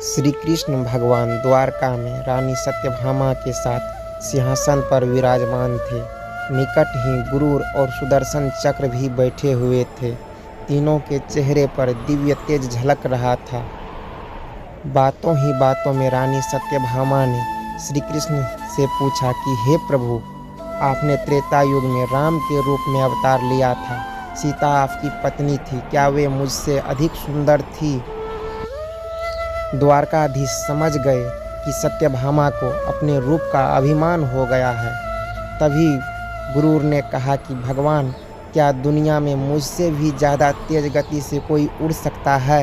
श्री कृष्ण भगवान द्वारका में रानी सत्यभामा के साथ सिंहासन पर विराजमान थे। निकट ही गुरूर और सुदर्शन चक्र भी बैठे हुए थे। तीनों के चेहरे पर दिव्य तेज झलक रहा था। बातों ही बातों में रानी सत्यभामा ने श्री कृष्ण से पूछा कि हे प्रभु, आपने त्रेता युग में राम के रूप में अवतार लिया था। सीता आपकी पत्नी थी, क्या वे मुझसे अधिक सुंदर थी? द्वारकाधीश समझ गए कि सत्यभामा को अपने रूप का अभिमान हो गया है। तभी गुरूर ने कहा कि भगवान, क्या दुनिया में मुझसे भी ज़्यादा तेज गति से कोई उड़ सकता है?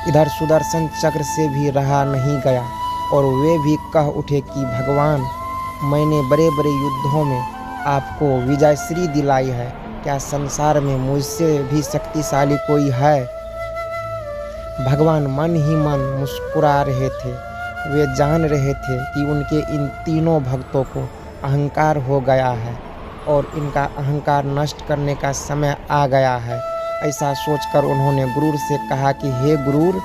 इधर सुदर्शन चक्र से भी रहा नहीं गया और वे भी कह उठे कि भगवान, मैंने बड़े बड़े युद्धों में आपको विजयश्री दिलाई है। क्या संसार में मुझसे भी शक्तिशाली कोई है? भगवान मन ही मन मुस्कुरा रहे थे। वे जान रहे थे कि उनके इन तीनों भक्तों को अहंकार हो गया है और इनका अहंकार नष्ट करने का समय आ गया है। ऐसा सोचकर उन्होंने गुरूर से कहा कि हे गुरूर,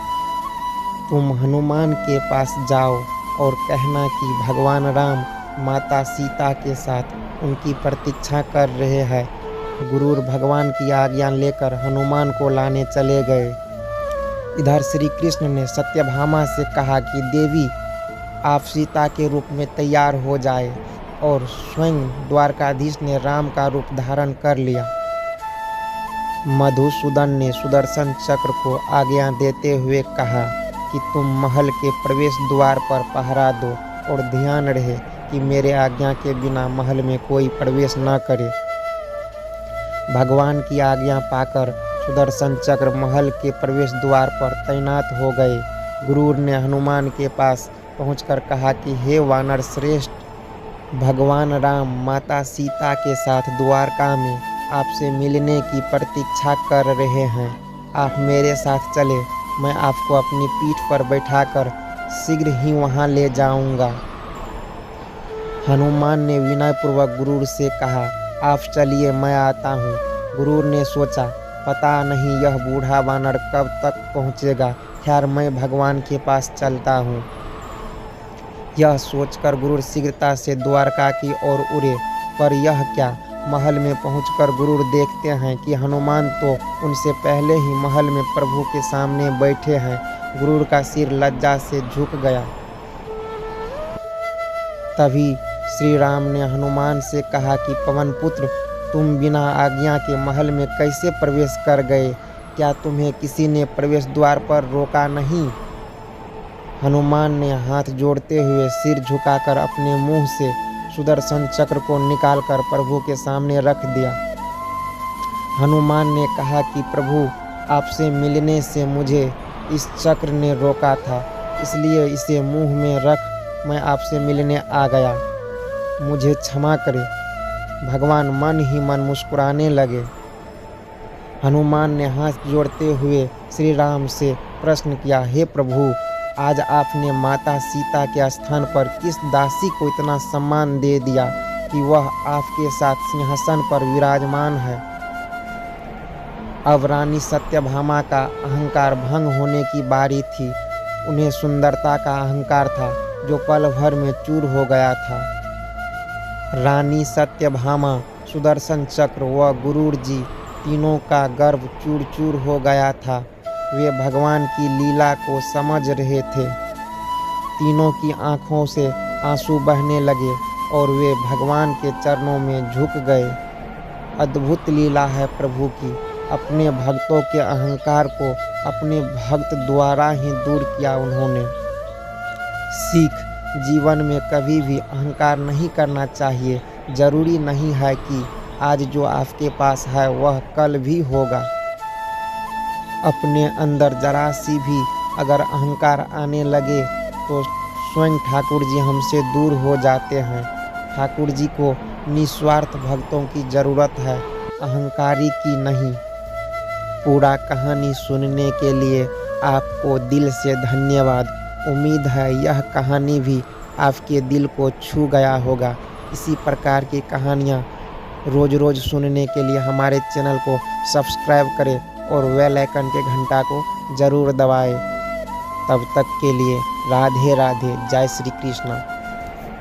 तुम हनुमान के पास जाओ और कहना कि भगवान राम माता सीता के साथ उनकी प्रतीक्षा कर रहे हैं। गुरूर भगवान की आज्ञा लेकर हनुमान को लाने चले गए। इधर श्री कृष्ण ने सत्यभामा से कहा कि देवी, आप सीता के रूप में तैयार हो जाए, और स्वयं द्वारकाधीश ने राम का रूप धारण कर लिया। मधुसूदन ने सुदर्शन चक्र को आज्ञा देते हुए कहा कि तुम महल के प्रवेश द्वार पर पहरा दो और ध्यान रहे कि मेरे आज्ञा के बिना महल में कोई प्रवेश न करे। भगवान की आज्ञा पाकर सुदर्शन चक्र महल के प्रवेश द्वार पर तैनात हो गए। गुरूर ने हनुमान के पास पहुंचकर कहा कि हे वानर श्रेष्ठ, भगवान राम माता सीता के साथ द्वारका में आपसे मिलने की प्रतीक्षा कर रहे हैं। आप मेरे साथ चले, मैं आपको अपनी पीठ पर बैठाकर शीघ्र ही वहां ले जाऊंगा। हनुमान ने विनयपूर्वक गुरूर से कहा, आप चलिए, मैं आता हूँ। गुरूर ने सोचा, पता नहीं यह बूढ़ा वानर कब तक पहुँचेगा, खैर मैं भगवान के पास चलता हूँ। यह सोचकर गुरूर शीघ्रता से द्वारका की ओर उड़े। पर यह क्या, महल में पहुंचकर गुरूर देखते हैं कि हनुमान तो उनसे पहले ही महल में प्रभु के सामने बैठे हैं। गुरूर का सिर लज्जा से झुक गया। तभी श्री राम ने हनुमान से कहा कि पवन पुत्र, तुम बिना आज्ञा के महल में कैसे प्रवेश कर गए? क्या तुम्हें किसी ने प्रवेश द्वार पर रोका नहीं? हनुमान ने हाथ जोड़ते हुए सिर झुकाकर अपने मुंह से सुदर्शन चक्र को निकालकर प्रभु के सामने रख दिया। हनुमान ने कहा कि प्रभु, आपसे मिलने से मुझे इस चक्र ने रोका था, इसलिए इसे मुंह में रख मैं आपसे मिलने आ गया। मुझे क्षमा करें। भगवान मन ही मन मुस्कुराने लगे। हनुमान ने हाथ जोड़ते हुए श्री राम से प्रश्न किया, हे प्रभु, आज आपने माता सीता के स्थान पर किस दासी को इतना सम्मान दे दिया कि वह आपके साथ सिंहासन पर विराजमान है? अब रानी सत्यभामा का अहंकार भंग होने की बारी थी। उन्हें सुंदरता का अहंकार था जो पल भर में चूर हो गया था। रानी सत्यभामा, सुदर्शन चक्र व गुरूर जी तीनों का गर्व चूर चूर हो गया था। वे भगवान की लीला को समझ रहे थे। तीनों की आंखों से आंसू बहने लगे और वे भगवान के चरणों में झुक गए। अद्भुत लीला है प्रभु की। अपने भक्तों के अहंकार को अपने भक्त द्वारा ही दूर किया उन्होंने। सीख, जीवन में कभी भी अहंकार नहीं करना चाहिए। जरूरी नहीं है कि आज जो आपके पास है वह कल भी होगा। अपने अंदर जरा सी भी अगर अहंकार आने लगे तो स्वयं ठाकुर जी हमसे दूर हो जाते हैं। ठाकुर जी को निस्वार्थ भक्तों की ज़रूरत है, अहंकारी की नहीं। पूरा कहानी सुनने के लिए आपको दिल से धन्यवाद। उम्मीद है यह कहानी भी आपके दिल को छू गया होगा। इसी प्रकार की कहानियाँ रोज़ रोज़ सुनने के लिए हमारे चैनल को सब्सक्राइब करें और बेल आइकन के घंटा को ज़रूर दबाएं। तब तक के लिए राधे राधे, जय श्री कृष्ण।